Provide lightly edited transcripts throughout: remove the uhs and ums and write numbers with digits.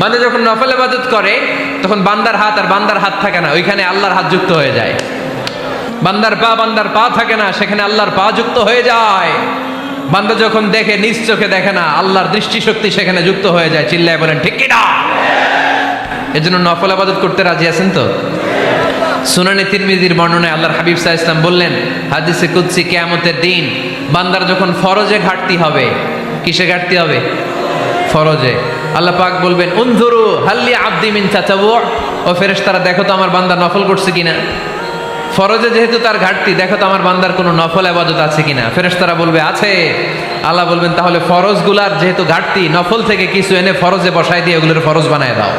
বান্দা যখন নফল ইবাদত করে তখন বান্দার হাত আর বান্দার হাত থাকে না, ওইখানে আল্লাহর হাত যুক্ত হয়ে যায়। বান্দার পা থাকে না, সেখানে আল্লাহর পা যুক্ত হয়ে যায়। বান্দা যখন দেখে নিজ চোখে দেখে না, আল্লাহর দৃষ্টিশক্তি সেখানে যুক্ত হয়ে যায়। চিল্লায় বলেন ঠিক কি না? এজন্য নফল ইবাদত করতে রাজি আছেন তো? সুনানে তিরমিজির বর্ণনায় আল্লাহর হাবিব সাল্লাল্লাহু আলাইহি ওয়াসাল্লাম বললেন, হাদিসে কুদসি, কিয়ামতের দিন বান্দার যখন ফরজে ঘাটতি হবে, কিসে ঘাটতি হবে? ফরজে। আল্লাহ পাক বলবেন, উনজুরু হাল্লি আবদি মিন তাতাওয়ু, ও ফেরেশতারা দেখো তো আমার বান্দা নফল করছে কিনা। ফরজে যেহেতু তার ঘাটতি, দেখো তো আমার বান্দার কোনো নফল ইবাদত আছে কিনা। ফেরেশতারা বলবে আছে। আল্লাহ বলবেন, তাহলে ফরজগুলার যেহেতু ঘাটতি, নফল থেকে কিছু এনে ফরজে বসায় দিয়ে ওগুলোর ফরজ বানায় দাও।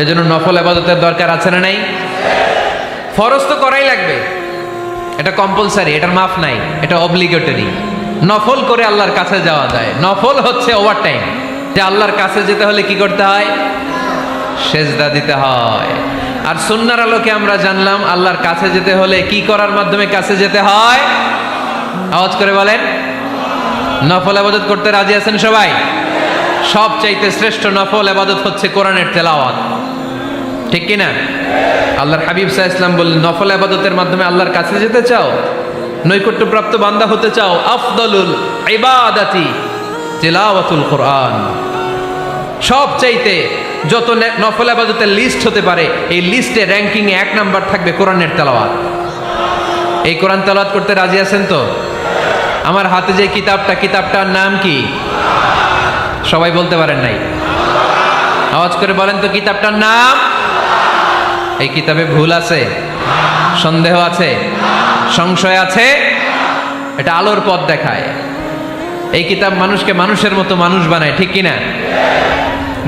এজন্য নফল ইবাদতের দরকার আছে না নাই? ফরজ তো করাই লাগবে, এটা কম্পালসারি, এটার মাফ নাই, এটা অব্লিগেটরি। নফল করে আল্লাহর কাছে যাওয়া যায়। নফল হচ্ছে ওভার টাইম, যে আল্লাহর কাছে যেতে হলে কি করতে হয়? সেজদা দিতে হয়। আর সুন্নাহর আলোকে আমরা জানলাম আল্লাহর কাছে যেতে হলে কি করার মাধ্যমে কাছে যেতে হয়? আওয়াজ করে বলেন, নফল ইবাদত করতে রাজি আছেন সবাই? সবচাইতে শ্রেষ্ঠ নফল ইবাদত হচ্ছে কোরআনের তেলাওয়াত, ঠিক কি না? আল্লাহর হাবিব সাল্লাল্লাহু আলাইহি ওয়াসাল্লাম বললেন, নফল ইবাদতের মাধ্যমে আল্লাহর কাছে যেতে চাও, নৈকট্যপ্রাপ্ত বান্দা হতে চাও, আফদলুল ইবাদাতি তিলাওয়াতুল কোরআন। সবচাইতে যত নফল ইবাদতের লিস্ট হতে পারে, এই লিস্টে র্যাঙ্কিং এ 1 নাম্বার থাকবে কোরআনের তেলাওয়াত। এই কোরআন তেলাওয়াত করতে রাজি আছেন তো? আমার হাতে যে কিতাবটার নাম কি? সবাই বলতে পারেন নাই? আওয়াজ করে বলেন তো, কিতাবটার নাম? এই কিতাবে ভুল আছে? সন্দেহ আছে? সংশয় আছে? এটা আলোর পথ দেখায়। এই কিতাব মানুষকে মানুষের মতো মানুষ বানায়, ঠিক কিনা?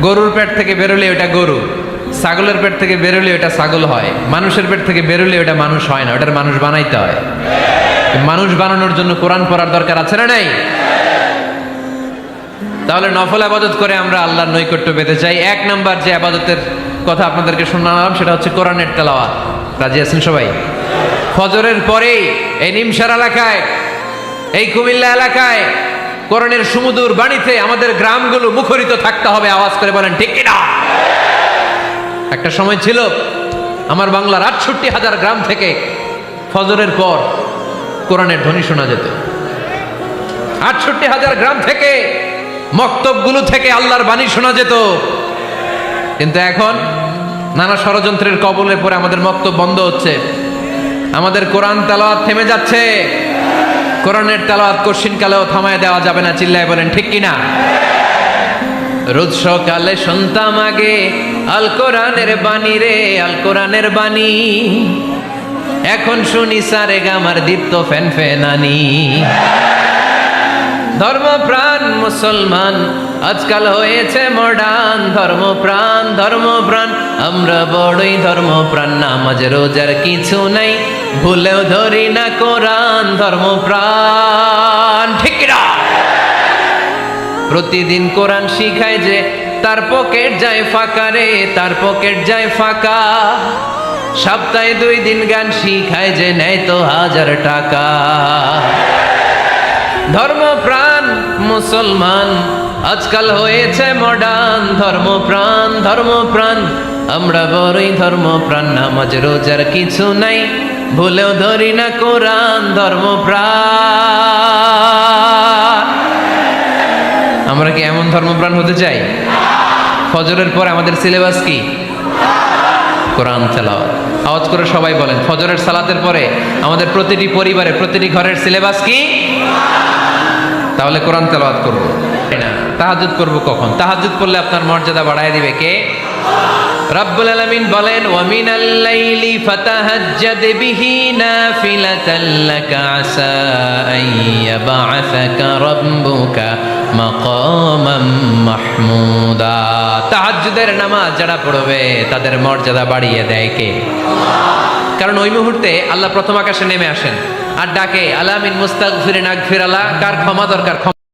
গরুর পেট থেকে বেরোলে ওটা গরু, ছাগলের পেট থেকে বেরোলে ওটা ছাগল হয়, মানুষের পেট থেকে বেরোলে ওটা মানুষ হয় না, ওটার মানুষ বানাইতে হয়। মানুষ বানানোর জন্য কোরআন পড়ার দরকার আছে না নাই? তাহলে নফল ইবাদত করে আমরা আল্লাহর নৈকট্য পেতে চাই। 1 নাম্বার যে ইবাদতের কথা আপনাদেরকে শোনালাম সেটা হচ্ছে কোরআনের তেলাওয়াত। রাজি আছেন সবাই? ফজরের পরেই এই নিমসার এলাকায়, এই কুমিল্লা এলাকায় কোরআনের সুমধুর বাণীতে আমাদের গ্রামগুলো মুখরিত থাকতে হবে। আওয়াজ করে বলেন ঠিক কিনা? একটা সময় ছিল আমার বাংলার ৬৮,০০০ গ্রাম থেকে ফজরের পর কোরআনের ধ্বনি শোনা যেত। ৬৮,০০০ গ্রাম থেকে, মক্তবগুলো থেকে আল্লাহর বাণী শোনা যেত। কিন্তু এখন নানা ষড়যন্ত্রের কবলে পড়ে আমাদের মক্তব বন্ধ হচ্ছে, আমাদের কোরআন তেলাওয়াত থেমে যাচ্ছে। কোরআনের তেলাওয়াত কশিনকালেও থামায় দেওয়া যাবে না। চিল্লায় বলেন ঠিক কিনা? রোজ সকালে শুনতাম আগে আল কোরআনের বাণী রে, আল কোরআনের বাণী। এখন শুনি সারে গামার দীপ্ত ফ্যান ফ্যানানি। ধর্মপ্রাণ মুসলমান আজকাল হয়েছে মডার্ন। ধর্মপ্রাণ আমরা বড়ই ধর্মপ্রাণ। নামাজ রোজার কিছু নাই, ভুলেও ধরি না কোরআন। ধর্মপ্রাণ ঠিক না? প্রতিদিন কোরআন শিখায় যে তার পকেট যায় ফাঁকা রে, তার পকেট যায় ফাঁকা। সপ্তাহে 2 দিন গান শিখায় যে নেয় তো 1000 টাকা। ধর্মপ্রাণ মুসলমান আজকাল হয়েছে মডার্ন। ধর্মপ্রাণ আমরা বড়ই ধর্মপ্রাণ। নামাজ রোজার কিছু নাই, ভুলেও ধরি না কোরআন। ধর্মপ্রাণ। আমরা কি এমন ধর্মপ্রাণ হতে চাই? ফজরের পর আমাদের সিলেবাস কি? কোরআন তেলাওয়াত। আওয়াজ করে সবাই বলেন, ফজরের সালাতের পরে আমাদের প্রতিটি পরিবারে, প্রতিটি ঘরের সিলেবাস কি? তাহলে কোরআন তেলাওয়াত করব না। তাহাজ্জুদ করব কখন? তাহাজ্জুদ পড়লে আপনার মর্যাদা বাড়ায় দিবে কে? রব্বুল আলামিন বলেন, ওয়া মিনাল লাইলি ফাতাহাজ্জাদ বিহি নাফিলাতাল লাকা আসা আইয়াবা'আসাকা রাব্বুকা মাকামাম মাহমুদা। তাহাজ্জুদের নামাজ যারা পড়বে তাদের মর্যাদা বাড়িয়ে দেয় কে? কারণ ওই মুহূর্তে আল্লাহ প্রথম আকাশে নেমে আসেন আর ডাকে, আলা মিন মুস্তাগফিরিন আগফির আল্লাহ। কার ক্ষমা দরকার?